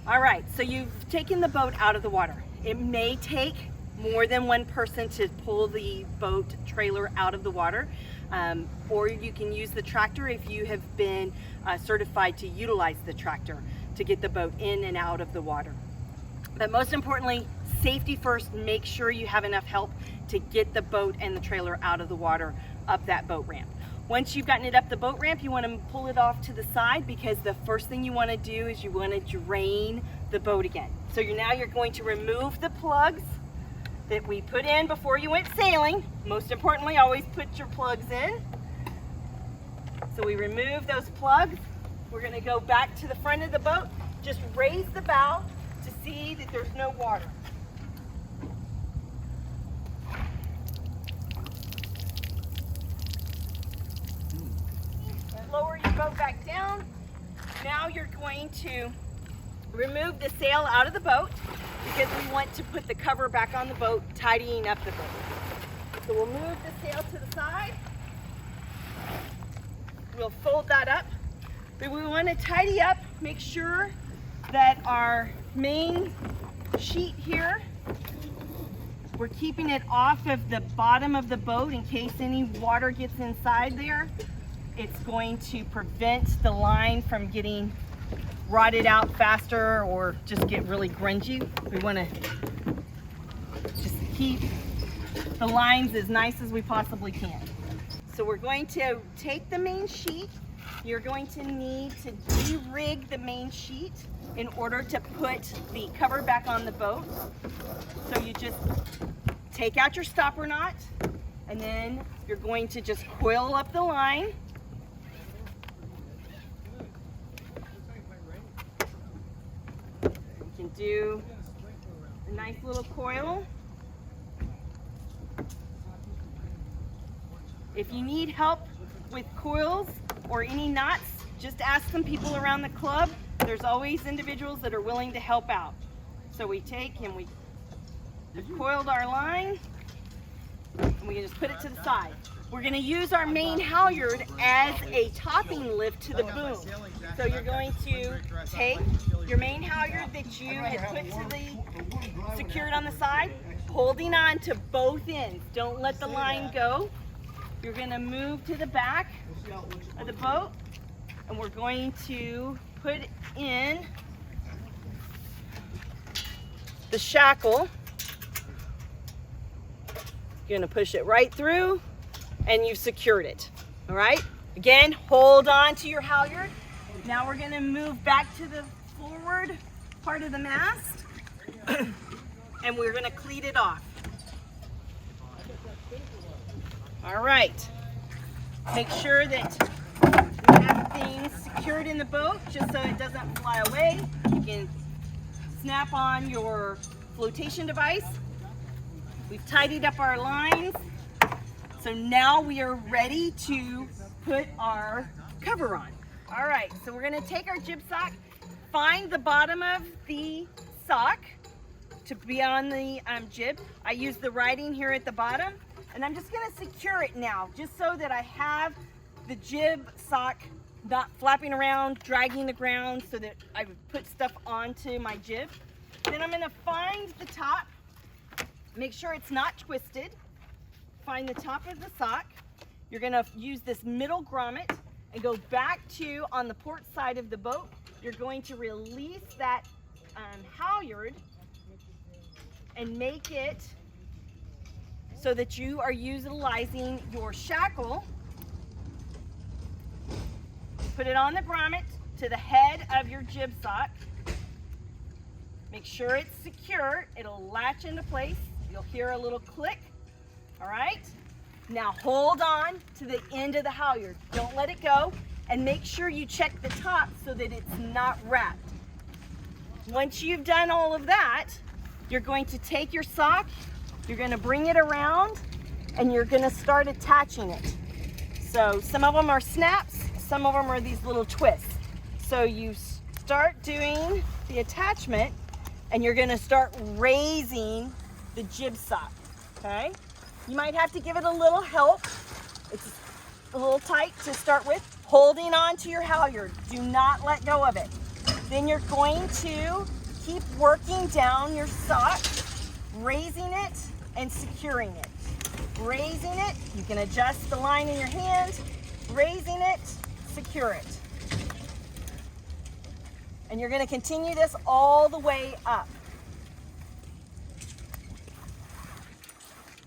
All right, so you've taken the boat out of the water. It may take more than one person to pull the boat trailer out of the water, or you can use the tractor if you have been certified to utilize the tractor to get the boat in and out of the water. But most importantly, safety first. Make sure you have enough help to get the boat and the trailer out of the water up that boat ramp. Once you've gotten it up the boat ramp, you want to pull it off to the side, because the first thing you want to do is you want to drain the boat again. So you're going to remove the plugs that we put in before you went sailing. Most importantly, always put your plugs in. So we remove those plugs. We're going to go back to the front of the boat. Just raise the bow to see that there's no water. Lower your boat back down. Now you're going to remove the sail out of the boat, because we want to put the cover back on the boat, tidying up the boat. So we'll move the sail to the side. We'll fold that up. But we want to tidy up, make sure that our main sheet here, we're keeping it off of the bottom of the boat in case any water gets inside there. It's going to prevent the line from getting rotted out faster or just get really grungy. We want to just keep the lines as nice as we possibly can. So we're going to take the main sheet. You're going to need to de-rig the main sheet in order to put the cover back on the boat. So you just take out your stopper knot, and then you're going to just coil up the line. You can do a nice little coil. If you need help with coils or any knots, just ask some people around the club. There's always individuals that are willing to help out. So we take and we coiled our line, and we can just put it to the side. We're going to use our main halyard as a topping lift to the boom. So you're going to take your main halyard that you had put to the secured on the side, holding on to both ends. Don't let the line go. You're going to move to the back of the boat, and we're going to put in the shackle. You're going to push it right through, and you've secured it. All right? Again, hold on to your halyard. Now we're going to move back to the forward part of the mast, and we're going to cleat it off. All right. Make sure that you have things secured in the boat just so it doesn't fly away. You can snap on your flotation device. We've tidied up our lines. So now we are ready to put our cover on. All right, so we're gonna take our jib sock, find the bottom of the sock to be on the jib. I use the writing here at the bottom, and I'm just gonna secure it now, just so that I have the jib sock not flapping around, dragging the ground, so that I would put stuff onto my jib. Then I'm gonna find the top, make sure it's not twisted. Find the top of the sock. You're gonna use this middle grommet and go back to on the port side of the boat. You're going to release that halyard and make it so that you are utilizing your shackle. Put it on the grommet to the head of your jib sock. Make sure it's secure. It'll latch into place. You'll hear a little click. All right? Now hold on to the end of the halyard. Don't let it go, and make sure you check the top so that it's not wrapped. Once you've done all of that, you're going to take your sock, you're going to bring it around, and you're going to start attaching it. So some of them are snaps, some of them are these little twists. So you start doing the attachment, and you're going to start raising the jib sock, okay? You might have to give it a little help. It's a little tight to start with. Holding on to your halyard. Do not let go of it. Then you're going to keep working down your sock, raising it and securing it. Raising it, you can adjust the line in your hand, raising it, secure it. And you're going to continue this all the way up.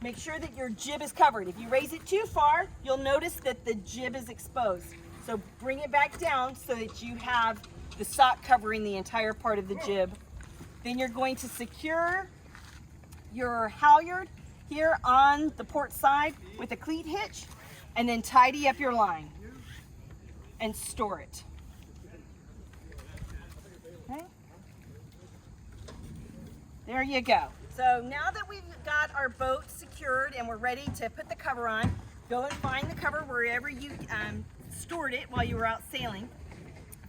Make sure that your jib is covered. If you raise it too far, you'll notice that the jib is exposed. So bring it back down so that you have the sock covering the entire part of the jib. Then you're going to secure your halyard here on the port side with a cleat hitch, and then tidy up your line and store it. Okay. There you go. So now that we've got our boat secured and we're ready to put the cover on, go and find the cover wherever you stored it while you were out sailing.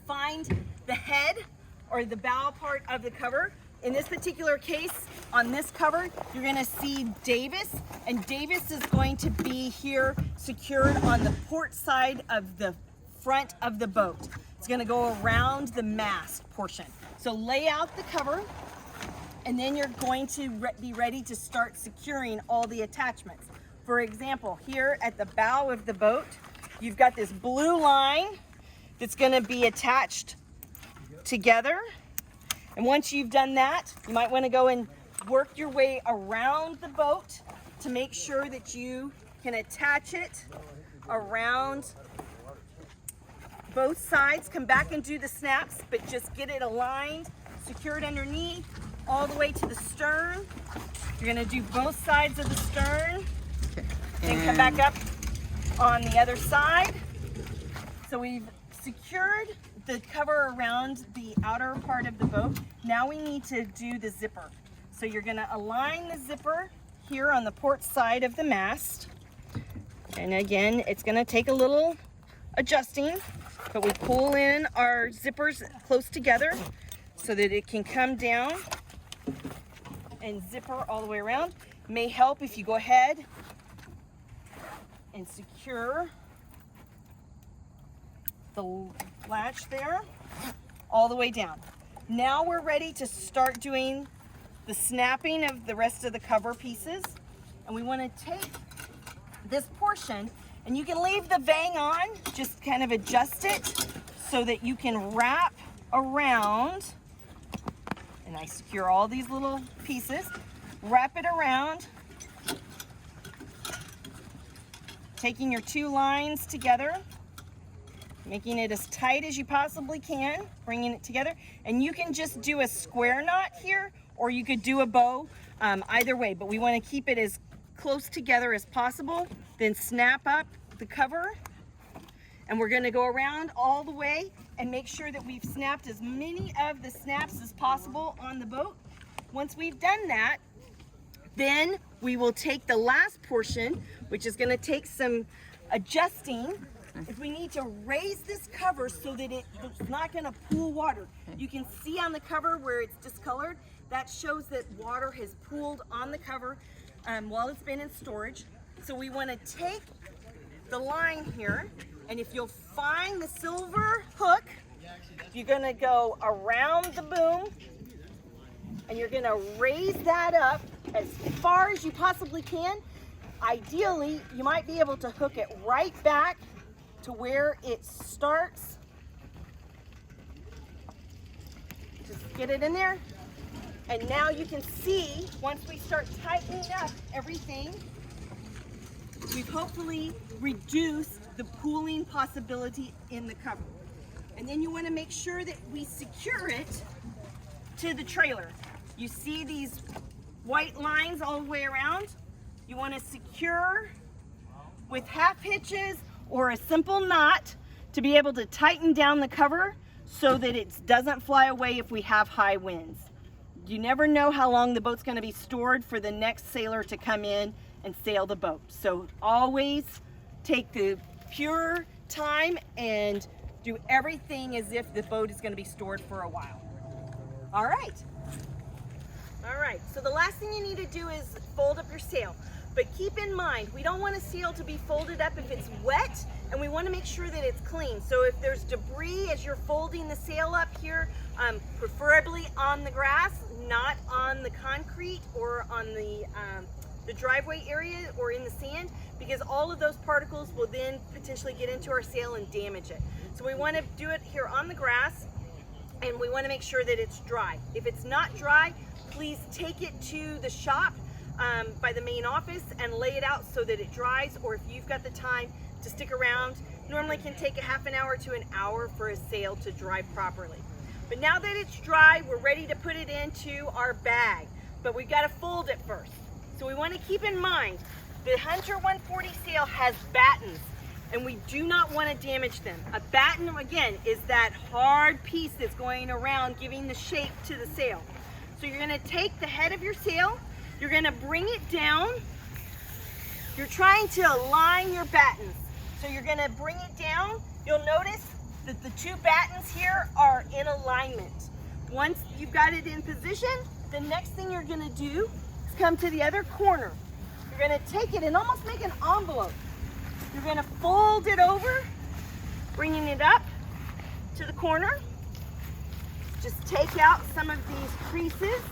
Find the head or the bow part of the cover. In this particular case, on this cover, you're gonna see Davis, and Davis is going to be here secured on the port side of the front of the boat. It's gonna go around the mast portion. So lay out the cover, and then you're going to be ready to start securing all the attachments. For example, here at the bow of the boat, you've got this blue line that's gonna be attached together. And once you've done that, you might wanna go and work your way around the boat to make sure that you can attach it around both sides. Come back and do the snaps, but just get it aligned, secured underneath, all the way to the stern. You're gonna do both sides of the stern. Okay. Then come back up on the other side. So we've secured the cover around the outer part of the boat. Now we need to do the zipper. So you're gonna align the zipper here on the port side of the mast. And again, it's gonna take a little adjusting, but we pull in our zippers close together so that it can come down and zipper all the way around. May help if you go ahead and secure the latch there all the way down. Now we're ready to start doing the snapping of the rest of the cover pieces. And we want to take this portion, and you can leave the vang on, just kind of adjust it so that you can wrap around. And I secure all these little pieces, wrap it around, taking your two lines together, making it as tight as you possibly can, bringing it together. And you can just do a square knot here, or you could do a bow, either way, but we want to keep it as close together as possible. Then snap up the cover, and we're going to go around all the way and make sure that we've snapped as many of the snaps as possible on the boat. Once we've done that, then we will take the last portion, which is going to take some adjusting. If we need to raise this cover so that it's not going to pool water. You can see on the cover where it's discolored, that shows that water has pooled on the cover while it's been in storage. So we want to take the line here, and if you'll find the silver hook, you're going to go around the boom, and you're going to raise that up as far as you possibly can. Ideally, you might be able to hook it right back to where it starts. Just get it in there. And now you can see, once we start tightening up everything, we've hopefully reduced the pooling possibility in the cover. And then you want to make sure that we secure it to the trailer. You see these white lines all the way around? You want to secure with half hitches or a simple knot to be able to tighten down the cover so that it doesn't fly away if we have high winds. You never know how long the boat's going to be stored for the next sailor to come in and sail the boat. So always take the pure time and do everything as if the boat is going to be stored for a while. All right. So the last thing you need to do is fold up your sail. But keep in mind, we don't want a sail to be folded up if it's wet and we want to make sure that it's clean. So if there's debris as you're folding the sail up here, preferably on the grass, not on the concrete or on the driveway area or in the sand, because all of those particles will then potentially get into our sail and damage it. So we want to do it here on the grass, and we want to make sure that it's dry. If it's not dry, please take it to the shop by the main office and lay it out so that it dries, or if you've got the time to stick around, normally can take a half an hour to an hour for a sail to dry properly. But now that it's dry, we're ready to put it into our bag, but we've got to fold it first. So we want to keep in mind, the Hunter 140 sail has battens, and we do not want to damage them. A batten, again, is that hard piece that's going around giving the shape to the sail. So you're going to take the head of your sail, you're going to bring it down. You're trying to align your battens. So you're going to bring it down. You'll notice that the two battens here are in alignment. Once you've got it in position, the next thing you're going to do is come to the other corner. You're going to take it and almost make an envelope. You're going to fold it over, bringing it up to the corner. Just take out some of these creases.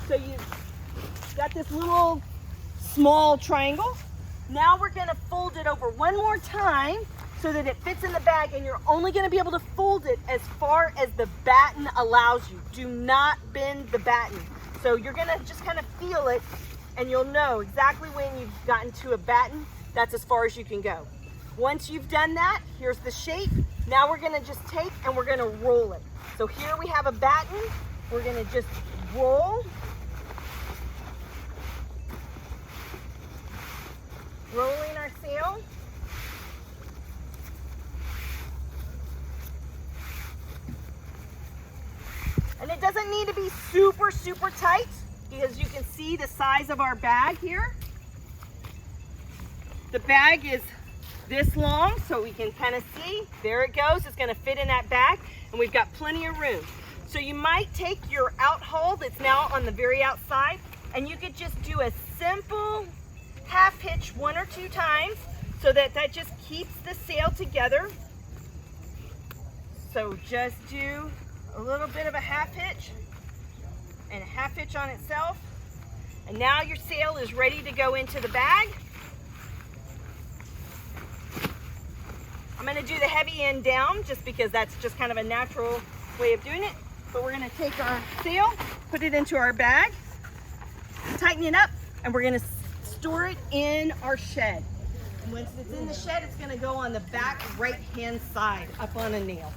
So you've got this little small triangle. Now we're going to fold it over one more time so that it fits in the bag, and you're only going to be able to fold it as far as the batten allows you. Do not bend the batten. So you're going to just kind of feel it, and you'll know exactly when you've gotten to a batten. That's as far as you can go. Once you've done that, here's the shape. Now we're going to just take and we're going to roll it. So here we have a batten. We're going to just roll. Rolling our sail. And it doesn't need to be super, super tight, because you can see the size of our bag here. The bag is this long, so we can kind of see. There it goes. It's going to fit in that bag, and we've got plenty of room. So you might take your out haul that's now on the very outside, and you could just do a simple half hitch 1 or 2 times so that that just keeps the sail together. So just do a little bit of a half hitch and a half hitch on itself, and now your sail is ready to go into the bag. I'm going to do the heavy end down just because that's just kind of a natural way of doing it, but we're going to take our sail, put it into our bag, tighten it up, and we're going to store it in our shed. And once it's in the shed, it's going to go on the back right hand side up on a nail.